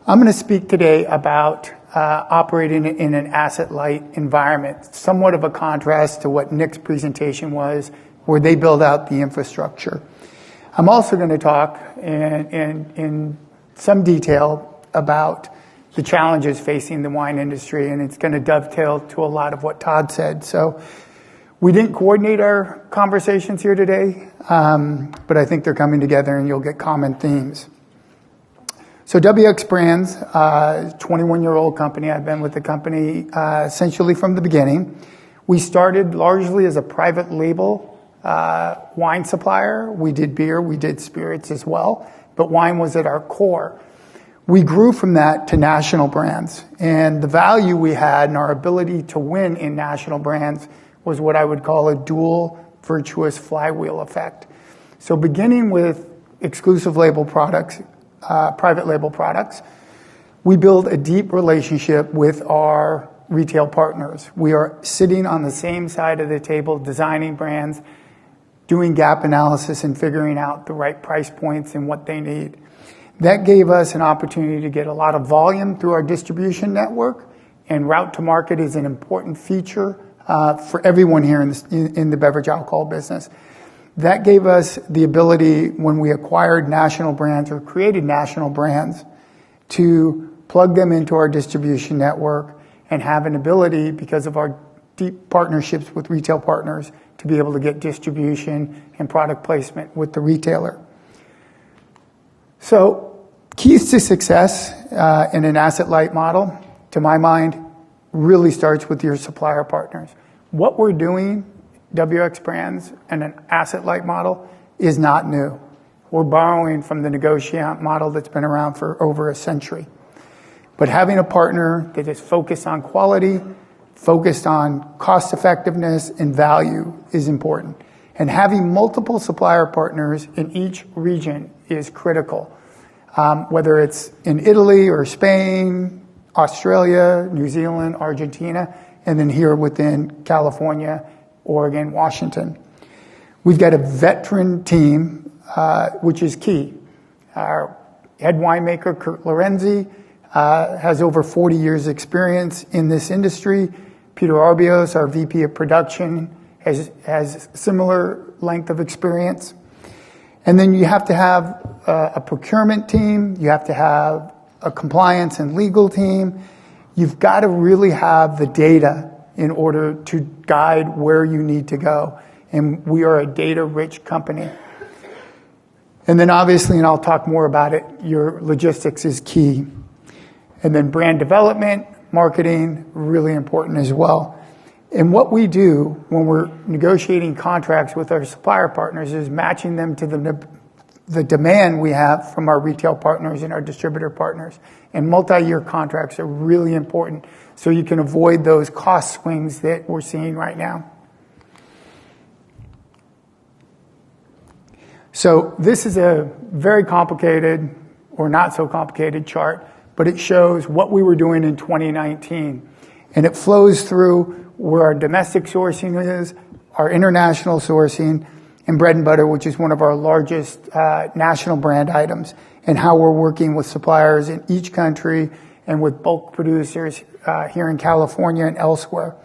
I'm going to speak today about operating in an asset-light environment, somewhat of a contrast to what Nick's presentation was, where they build out the infrastructure. I'm also going to talk in some detail about the challenges facing the wine industry, and it's going to dovetail to a lot of what Todd said. So we didn't coordinate our conversations here today, but I think they're coming together and you'll get common themes. So WX Brands, 21-year-old company. I've been with the company essentially from the beginning. We started largely as a private label wine supplier. We did beer, we did spirits as well, but wine was at our core. We grew from that to national brands, and the value we had and our ability to win in national brands was what I would call a dual virtuous flywheel effect. So beginning with exclusive label products, private label products, we build a deep relationship with our retail partners. We are sitting on the same side of the table, designing brands, doing gap analysis and figuring out the right price points and what they need. That gave us an opportunity to get a lot of volume through our distribution network, and route to market is an important feature for everyone here in the beverage alcohol business. That gave us the ability, when we acquired national brands or created national brands, to plug them into our distribution network and have an ability, because of our deep partnerships with retail partners, to be able to get distribution and product placement with the retailer. So keys to success in an asset-light model, to my mind, really starts with your supplier partners. What we're doing, WX Brands, and an asset-light model is not new. We're borrowing from the negotiant model that's been around for over a century. But having a partner that is focused on quality, focused on cost effectiveness and value is important. And having multiple supplier partners in each region is critical. Whether it's in Italy or Spain, Australia, New Zealand, Argentina, and then here within California, Oregon, Washington. We've got a veteran team, which is key. Our head winemaker, Kurt Lorenzi, has over 40 years experience in this industry. Peter Arbios, our VP of production, has similar length of experience. And then you have to have a procurement team. You have to have a compliance and legal team. You've got to really have the data in order to guide where you need to go. And we are a data-rich company. And then obviously, and I'll talk more about it, your logistics is key. And then brand development, marketing, really important as well. And what we do when we're negotiating contracts with our supplier partners is matching them to the demand we have from our retail partners and our distributor partners. And multi-year contracts are really important so you can avoid those cost swings that we're seeing right now. So this is a very complicated or not so complicated chart, but it shows what we were doing in 2019. And it flows through where our domestic sourcing is, our international sourcing, and bread and butter, which is one of our largest national brand items, and how we're working with suppliers in each country and with bulk producers here in California and elsewhere.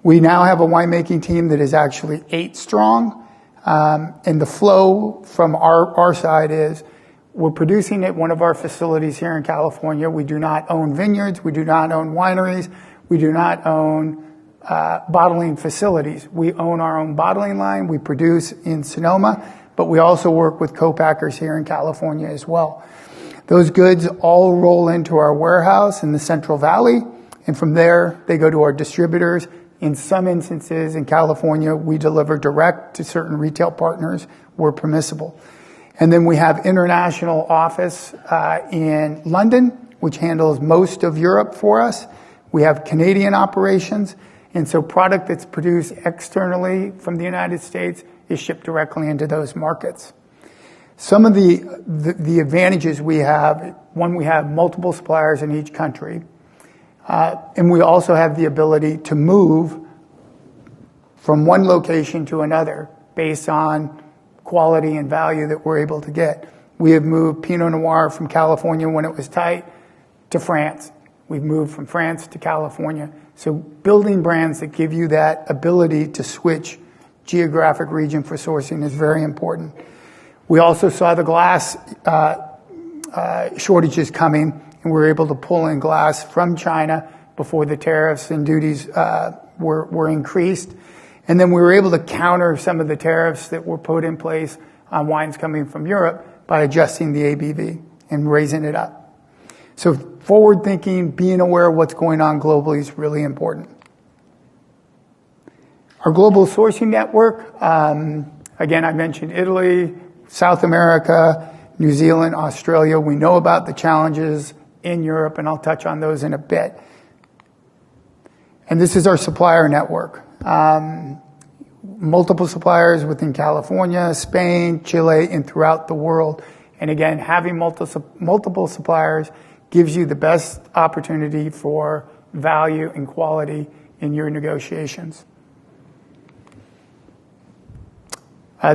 We now have a winemaking team that is actually 8 strong, and the flow from our side is we're producing at one of our facilities here in California. We do not own vineyards. We do not own wineries. We do not own bottling facilities. We own our own bottling line. We produce in Sonoma, but we also work with co-packers here in California as well. Those goods all roll into our warehouse in the Central Valley, and from there they go to our distributors. In some instances in California, we deliver direct to certain retail partners where permissible. And then we have international office in London, which handles most of Europe for us. We have Canadian operations, And so product that's produced externally from the United States is shipped directly into those markets. Some of the advantages we have, one, we have multiple suppliers in each country. And we also have the ability to move from one location to another based on quality and value that we're able to get. We have moved Pinot Noir from California when it was tight to France. We've moved from France to California. So building brands that give you that ability to switch geographic region for sourcing is very important. We also saw the glass shortages coming, and we were able to pull in glass from China before the tariffs and duties were increased. And then we were able to counter some of the tariffs that were put in place on wines coming from Europe by adjusting the ABV and raising it up. So forward thinking, being aware of what's going on globally is really important. Our global sourcing network, again, I mentioned Italy, South America, New Zealand, Australia. We know about the challenges in Europe, and I'll touch on those in a bit. And this is our supplier network. Multiple suppliers within California, Spain, Chile, and throughout the world. And again, having multiple suppliers gives you the best opportunity for value and quality in your negotiations.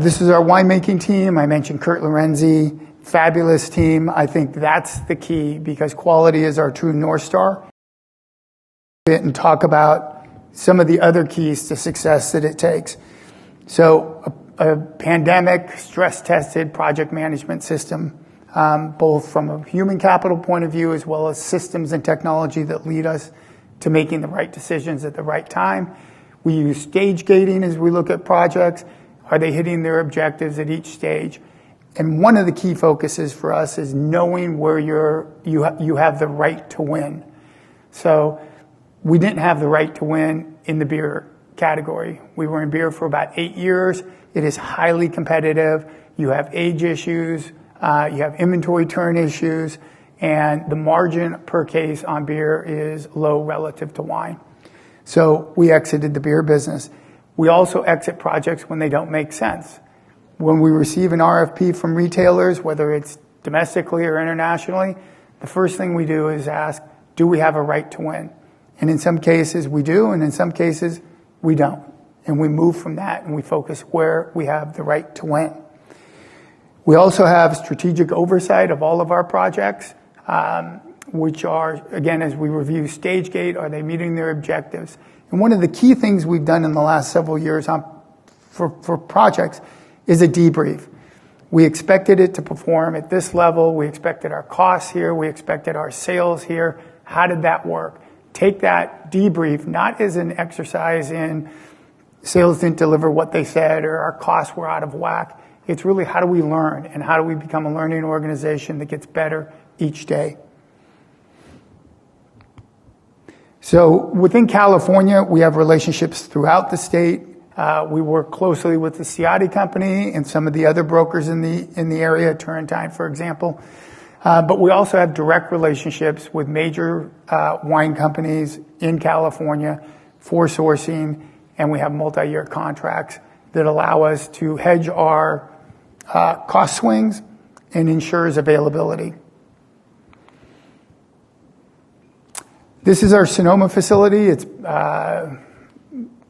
This is our winemaking team. I mentioned Kurt Lorenzi, fabulous team. I think that's the key because quality is our true North Star. And talk about some of the other keys to success that it takes. So a pandemic stress-tested project management system, both from a human capital point of view as well as systems and technology that lead us to making the right decisions at the right time. We use stage gating as we look at projects. Are they hitting their objectives at each stage? And one of the key focuses for us is knowing where you have the right to win. So we didn't have the right to win in the beer category. We were in beer for about 8 years. It is highly competitive. You have age issues, you have inventory turn issues, and the margin per case on beer is low relative to wine. So we exited the beer business. We also exit projects when they don't make sense. When we receive an RFP from retailers, whether it's domestically or internationally, the first thing we do is ask, do we have a right to win? And in some cases we do, and in some cases we don't. And we move from that and we focus where we have the right to win. We also have strategic oversight of all of our projects, which are, again, as we review stage gate, are they meeting their objectives? And one of the key things we've done in the last several years for projects is a debrief. We expected it to perform at this level. We expected our costs here. We expected our sales here. How did that work? Take that debrief, not as an exercise in sales didn't deliver what they said or our costs were out of whack. It's really how do we learn and how do we become a learning organization that gets better each day. So within California, we have relationships throughout the state. We work closely with the Ciotti Company and some of the other brokers in the area, Turrentine, for example. But we also have direct relationships with major wine companies in California for sourcing, and we have multi-year contracts that allow us to hedge our cost swings and ensures availability. This is our Sonoma facility. It's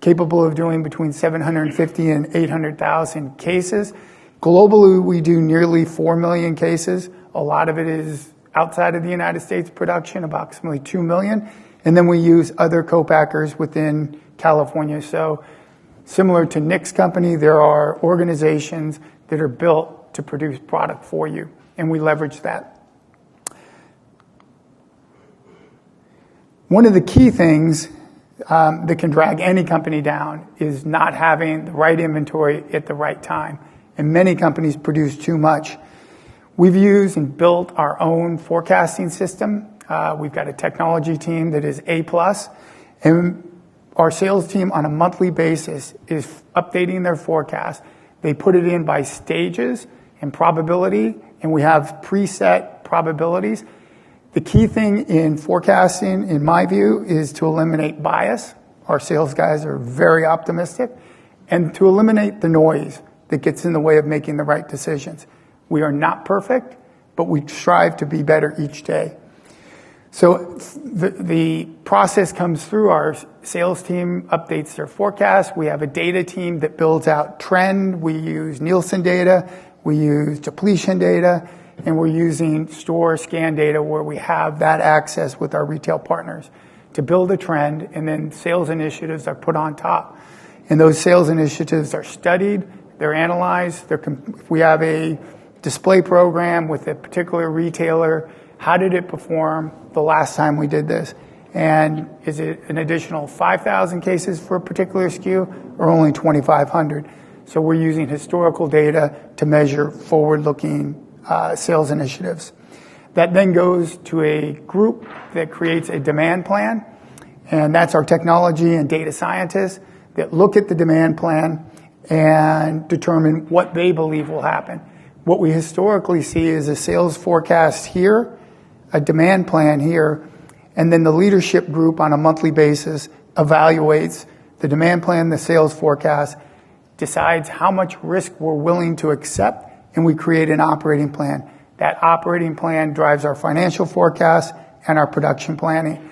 capable of doing between 750 and 800,000 cases. Globally, we do nearly 4 million cases. A lot of it is outside of the United States production, approximately 2 million. And then we use other co-packers within California. So similar to Nick's company, there are organizations that are built to produce product for you, and we leverage that. One of the key things that can drag any company down is not having the right inventory at the right time. And many companies produce too much. We've used and built our own forecasting system. We've got a technology team that is A+, and our sales team on a monthly basis is updating their forecast. They put it in by stages and probability, and we have preset probabilities. The key thing in forecasting, in my view, is to eliminate bias Our sales guys are very optimistic. And to eliminate the noise that gets in the way of making the right decisions. We are not perfect, but we strive to be better each day. So the process comes through. Our sales team updates their forecast. We have a data team that builds out trend. We use Nielsen data. We use depletion data. And we're using store scan data where we have that access with our retail partners to build a trend. And then sales initiatives are put on top. And those sales initiatives are studied. They're analyzed. If we have a display program with a particular retailer, how did it perform the last time we did this? And is it an additional 5,000 cases for a particular SKU or only 2,500? So we're using historical data to measure forward-looking sales initiatives. That then goes to a group that creates a demand plan, and that's our technology and data scientists that look at the demand plan and determine what they believe will happen. What we historically see is a sales forecast here, a demand plan here, and then the leadership group on a monthly basis evaluates the demand plan, the sales forecast, decides how much risk we're willing to accept, and we create an operating plan. That operating plan drives our financial forecast and our production planning.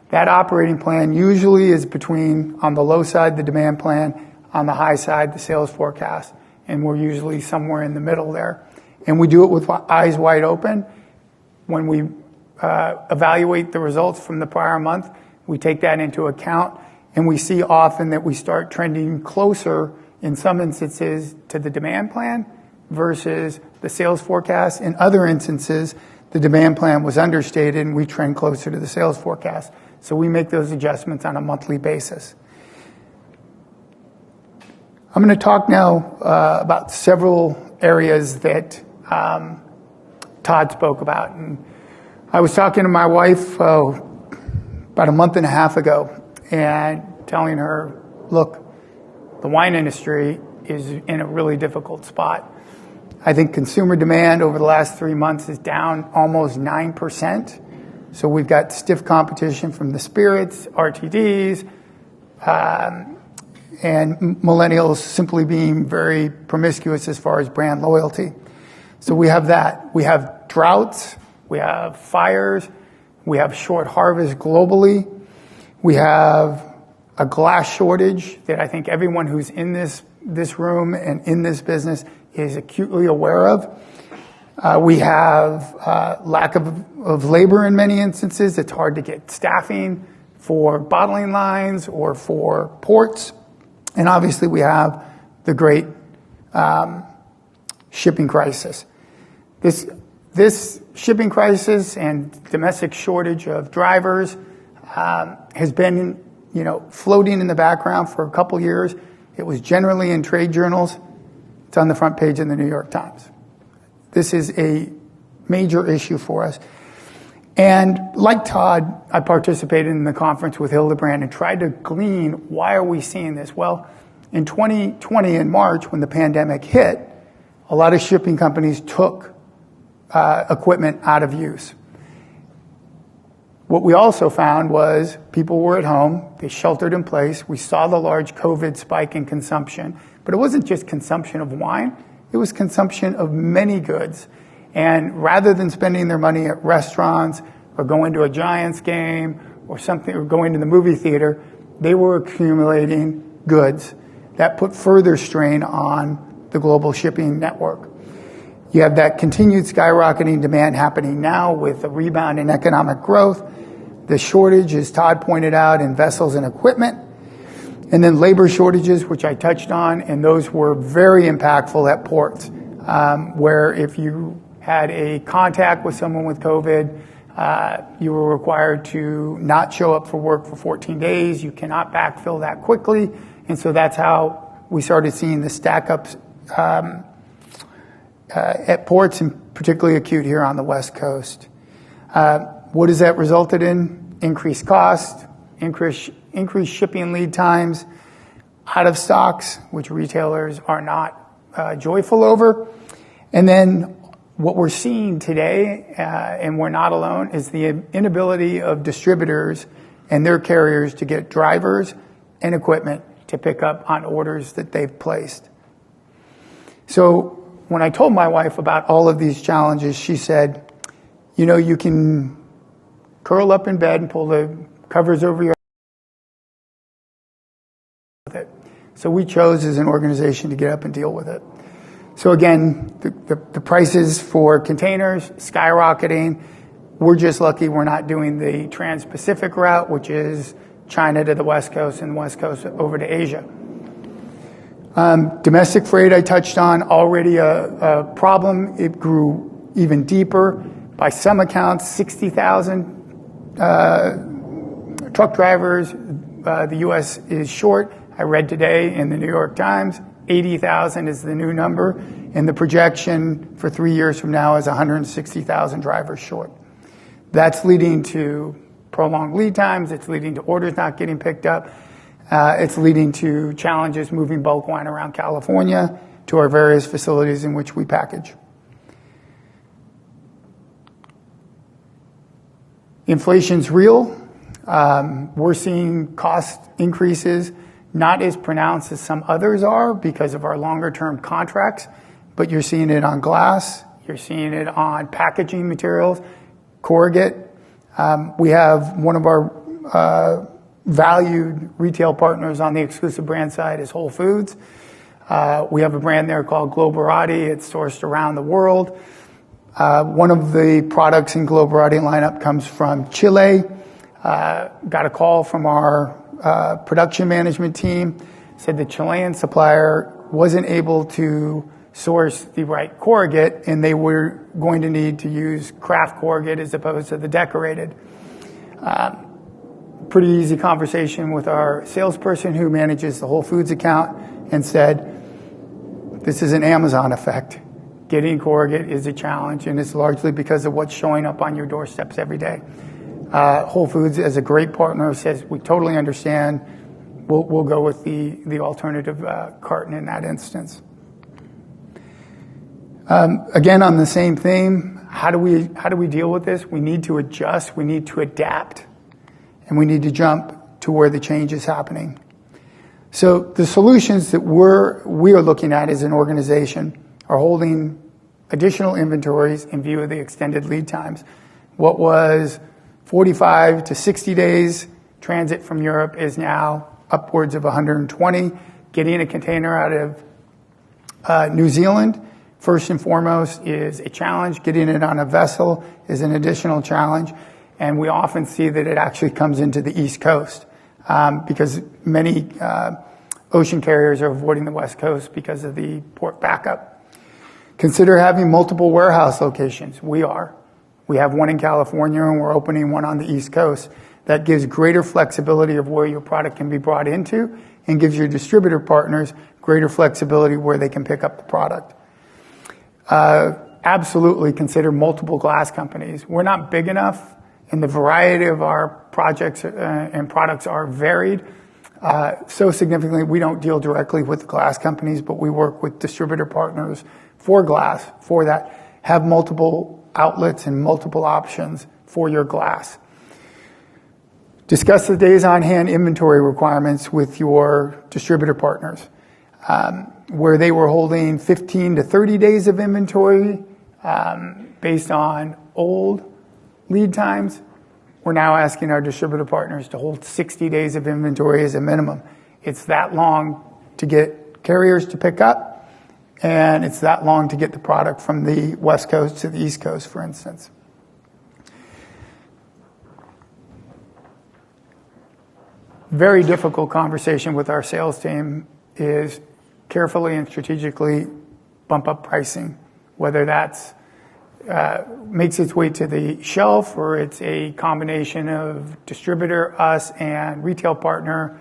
That operating plan usually is between, on the low side, the demand plan, on the high side, the sales forecast, and we're usually somewhere in the middle there. And we do it with eyes wide open. When we evaluate the results from the prior month, we take that into account, and we see often that we start trending closer, in some instances, to the demand plan versus the sales forecast. In other instances, the demand plan was understated, and we trend closer to the sales forecast. So we make those adjustments on a monthly basis. I'm going to talk now about several areas that Todd spoke about. And I was talking to my wife about a month and a half ago and telling her, look, the wine industry is in a really difficult spot. I think consumer demand over the last 3 months is down almost 9%. So we've got stiff competition from the spirits, RTDs, and millennials simply being very promiscuous as far as brand loyalty. So we have that. We have droughts. We have fires. We have short harvest globally. We have a glass shortage that I think everyone who's in this room and in this business is acutely aware of. We have lack of labor in many instances. It's hard to get staffing for bottling lines or for ports. And obviously we have the great shipping crisis. This shipping crisis and domestic shortage of drivers has been, floating in the background for a couple years. It was generally in trade journals. It's on the front page in the New York Times. This is a major issue for us. And like Todd, I participated in the conference with Hildebrand and tried to glean, why are we seeing this? Well, in 2020, in March, when the pandemic hit, a lot of shipping companies took equipment out of use. What we also found was people were at home, they sheltered in place. We saw the large COVID spike in consumption, but it wasn't just consumption of wine, it was consumption of many goods. And rather than spending their money at restaurants or going to a Giants game or something, or going to the movie theater, they were accumulating goods. That put further strain on the global shipping network. You have that continued skyrocketing demand happening now with a rebound in economic growth. The shortage, as Todd pointed out, in vessels and equipment. And then labor shortages, which I touched on, and those were very impactful at ports, where if you had a contact with someone with COVID, you were required to not show up for work for 14 days. You cannot backfill that quickly. And so that's how we started seeing the stack-ups at ports, and particularly acute here on the West Coast. What has that resulted in? Increased cost, increased shipping lead times, out of stocks, which retailers are not joyful over. And then what we're seeing today, and we're not alone, is the inability of distributors and their carriers to get drivers and equipment to pick up on orders that they've placed. So when I told my wife about all of these challenges, she said, you know, you can curl up in bed and pull the covers over your with it. So we chose as an organization to get up and deal with it. So again, the prices for containers skyrocketing. We're just lucky we're not doing the Trans-Pacific route, which is China to the West Coast and the West Coast over to Asia. Domestic freight I touched on, already a problem. It grew even deeper. By some accounts, 60,000 truck drivers the U.S. is short. I read today in the New York Times, 80,000 is the new number, and the projection for 3 years from now is 160,000 drivers short. That's leading to prolonged lead times. It's leading to orders not getting picked up. It's leading to challenges moving bulk wine around California to our various facilities in which we package. Inflation's real. We're seeing cost increases, not as pronounced as some others are because of our longer term contracts, but you're seeing it on glass, you're seeing it on packaging materials, corrugate. We have one of our valued retail partners on the exclusive brand side is Whole Foods. We have a brand there called Globerati. It's sourced around the world. One of the products in Globerati lineup comes from Chile. Got a call from our production management team, said the Chilean supplier wasn't able to source the right corrugate, and they were going to need to use craft corrugate as opposed to the decorated. Pretty easy conversation with our salesperson who manages the Whole Foods account and said, this is an Amazon effect. Getting corrugate is a challenge, and it's largely because of what's showing up on your doorsteps every day. Whole Foods, as a great partner, says we totally understand. We'll go with the alternative carton in that instance. Again, on the same theme, how do we deal with this? We need to adjust. We need to adapt, and we need to jump to where the change is happening. So the solutions that we are looking at as an organization are holding additional inventories in view of the extended lead times. What was 45 to 60 days transit from Europe is now upwards of 120. Getting a container out of New Zealand, first and foremost, is a challenge. Getting it on a vessel is an additional challenge. And we often see that it actually comes into the East Coast because many ocean carriers are avoiding the West Coast because of the port backup. Consider having multiple warehouse locations. We have one in California, and we're opening one on the East Coast. That gives greater flexibility of where your product can be brought into and gives your distributor partners greater flexibility where they can pick up the product. Absolutely consider multiple glass companies. We're not big enough, and the variety of our projects and products are varied. So significantly, we don't deal directly with the glass companies, but we work with distributor partners for glass, for that, have multiple outlets and multiple options for your glass. Discuss the days on hand inventory requirements with your distributor partners. Where they were holding 15 to 30 days of inventory based on old lead times, we're now asking our distributor partners to hold 60 days of inventory as a minimum. It's that long to get carriers to pick up, and it's that long to get the product from the West Coast to the East Coast, for instance. Very difficult conversation with our sales team is carefully and strategically bump up pricing, whether that's makes its way to the shelf or it's a combination of distributor, us, and retail partner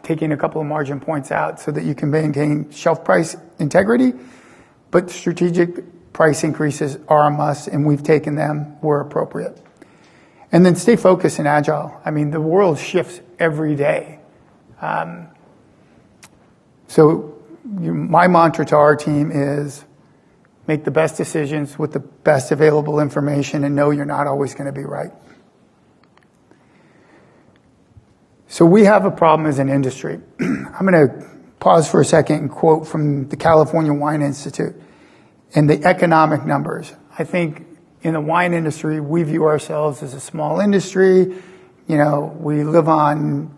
taking a couple of margin points out so that you can maintain shelf price integrity. But strategic price increases are a must, and we've taken them where appropriate. And then stay focused and agile. I mean, the world shifts every day. My mantra to our team is make the best decisions with the best available information and know you're not always going to be right. So we have a problem as an industry. I'm going to pause for a second and quote from the California Wine Institute and the economic numbers. I think in the wine industry, we view ourselves as a small industry. You know, we live on,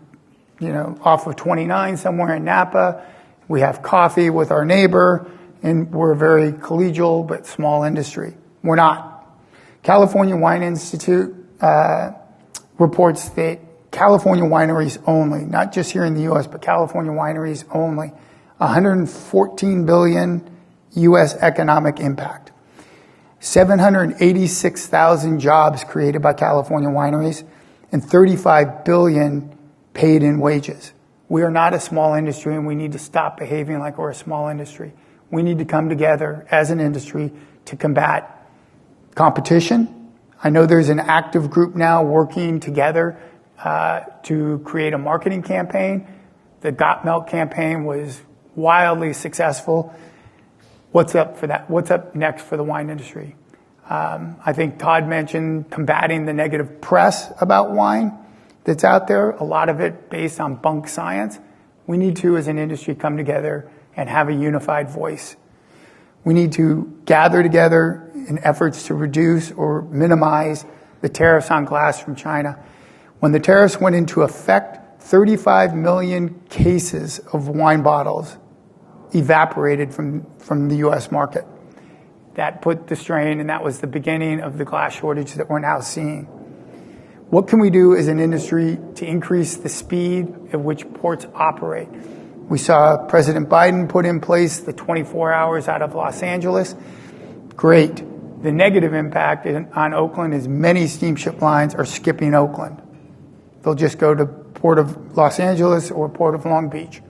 you know, off of 29 somewhere in Napa. We have coffee with our neighbor, and we're a very collegial but small industry. We're not. California Wine Institute reports that California wineries only, not just here in the U.S., but California wineries only, 114 billion U.S. economic impact, 786,000 jobs created by California wineries, and 35 billion paid in wages. We are not a small industry, and we need to stop behaving like we're a small industry. We need to come together as an industry to combat competition. I know there's an active group now working together to create a marketing campaign. The Got Milk campaign was wildly successful. What's up for that? What's up next for the wine industry? I think Todd mentioned combating the negative press about wine that's out there, a lot of it based on bunk science. We need to, as an industry, come together and have a unified voice. We need to gather together in efforts to reduce or minimize the tariffs on glass from China. When the tariffs went into effect, 35 million cases of wine bottles evaporated from the U.S. market. That put the strain, and that was the beginning of the glass shortage that we're now seeing. What can we do as an industry to increase the speed at which ports operate? We saw President Biden put in place the 24 hours out of Los Angeles. Great. The negative impact on Oakland is many steamship lines are skipping Oakland. They'll just go to Port of Los Angeles or Port of Long Beach.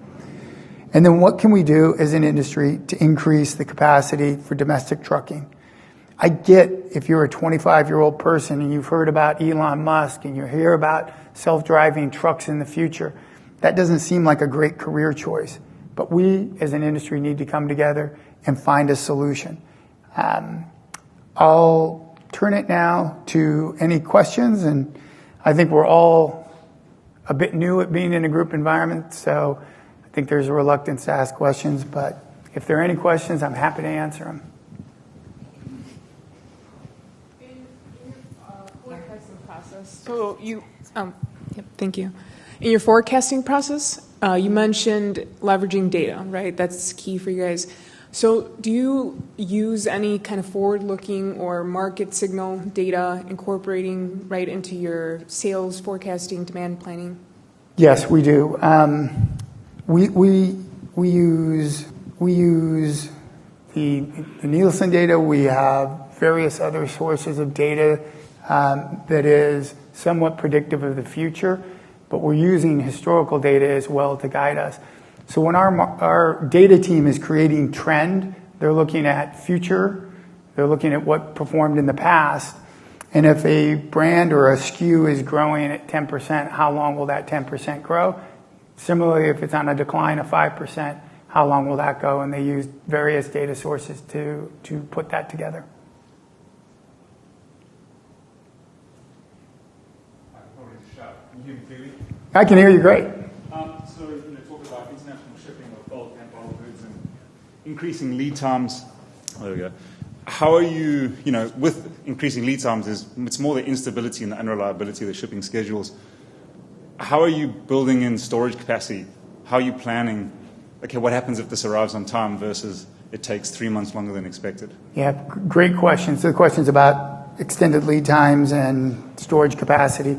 And then what can we do as an industry to increase the capacity for domestic trucking? I get if you're a 25-year-old person and you've heard about Elon Musk and you hear about self-driving trucks in the future, that doesn't seem like a great career choice. But we as an industry need to come together and find a solution. I'll turn it now to any questions, and I think we're all a bit new at being in a group environment, so I think there's a reluctance to ask questions, but if there are any questions, I'm happy to answer them. In your forecasting process, so thank you. In your forecasting process, you mentioned leveraging data, right? That's key for you guys. So do you use any kind of forward-looking or market signal data incorporating right into your sales forecasting, demand planning? Yes, we do. We use the Nielsen data. We have various other sources of data that is somewhat predictive of the future, but we're using historical data as well to guide us. So when our data team is creating trend, they're looking at future, they're looking at what performed in the past, and if a brand or a SKU is growing at 10%, how long will that 10% grow? Similarly, if it's on a decline of 5%, how long will that go? And they use various data sources to put that together. Can you hear me clearly? I can hear you great. So, talk about international shipping of bulk and bulk goods and increasing lead times. There we go. How are you, with increasing lead times, it's more the instability and the unreliability of the shipping schedules. How are you building in storage capacity? How are you planning? Okay, what happens if this arrives on time versus it takes 3 months longer than expected? Yeah, great questions. So the question's about extended lead times and storage capacity.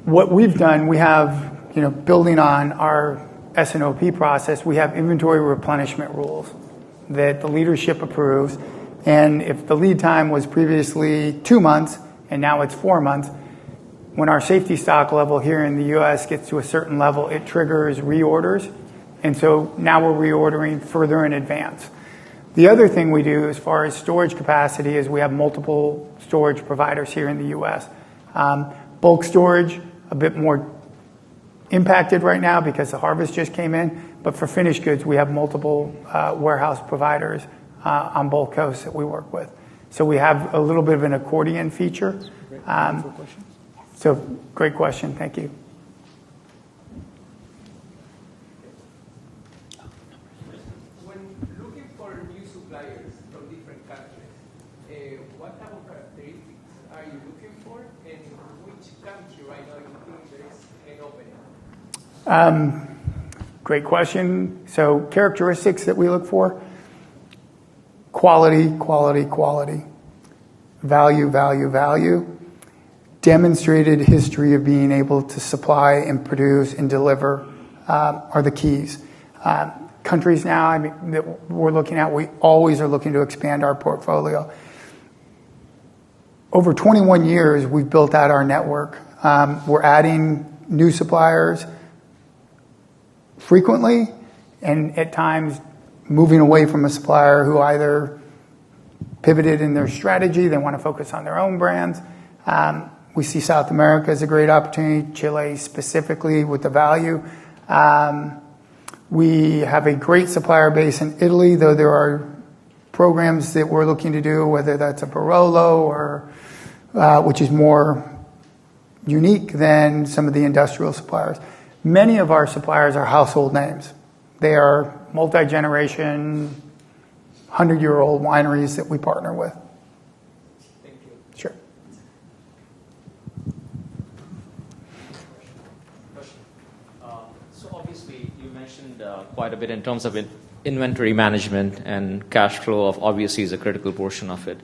What we've done, we have, building on our S&OP process, we have inventory replenishment rules that the leadership approves. And if the lead time was previously 2 months and now it's 4 months, when our safety stock level here in the U.S. gets to a certain level, it triggers reorders. And so now we're reordering further in advance. The other thing we do as far as storage capacity is we have multiple storage providers here in the U.S. Bulk storage, a bit more impacted right now because the harvest just came in. But for finished goods, we have multiple warehouse providers on both coasts that we work with. So we have a little bit of an accordion feature. So great question. Thank you. suppliers from different countries. What type of characteristics are you looking for, and which country right now you think there is an opening? Great question. So characteristics that we look for: quality, quality, quality. Value, value, value. Demonstrated history of being able to supply and produce and deliver are the keys. Countries now, I mean, that we're looking at, we always are looking to expand our portfolio. Over 21 years, we've built out our network. We're adding new suppliers frequently, and at times moving away from a supplier who either pivoted in their strategy, they want to focus on their own brands. We see South America as a great opportunity, Chile specifically with the value. We have a great supplier base in Italy, though there are programs that we're looking to do, whether that's a Barolo or which is more unique than some of the industrial suppliers. Many of our suppliers are household names. They are multi-generation, 100-year-old wineries that we partner with. Thank you. Sure. So obviously, you mentioned quite a bit in terms of inventory management, and cash flow of obviously is a critical portion of it.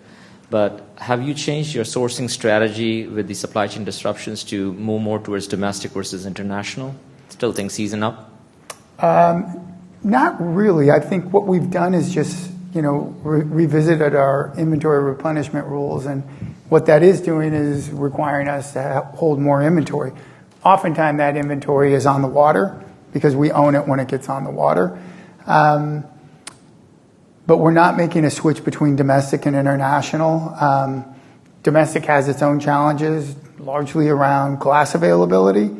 But have you changed your sourcing strategy with the supply chain disruptions to move more towards domestic versus international? Still things season up? Not really. I think what we've done is just, revisited our inventory replenishment rules, and what that is doing is requiring us to hold more inventory. Oftentimes that inventory is on the water because we own it when it gets on the water. But we're not making a switch between domestic and international. Domestic has its own challenges, largely around glass availability.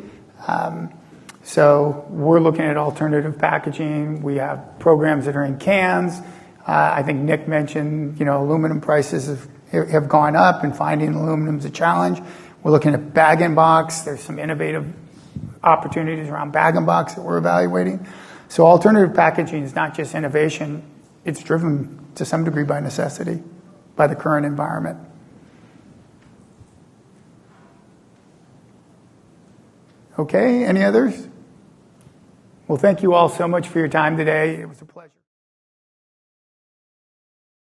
So we're looking at alternative packaging. We have programs that are in cans. I think Nick mentioned, aluminum prices have gone up, and finding aluminum is a challenge. We're looking at bag and box. There's some innovative opportunities around bag and box that we're evaluating. So alternative packaging is not just innovation. It's driven to some degree by necessity, by the current environment. Okay, any others? Well, thank you all so much for your time today. It was a pleasure.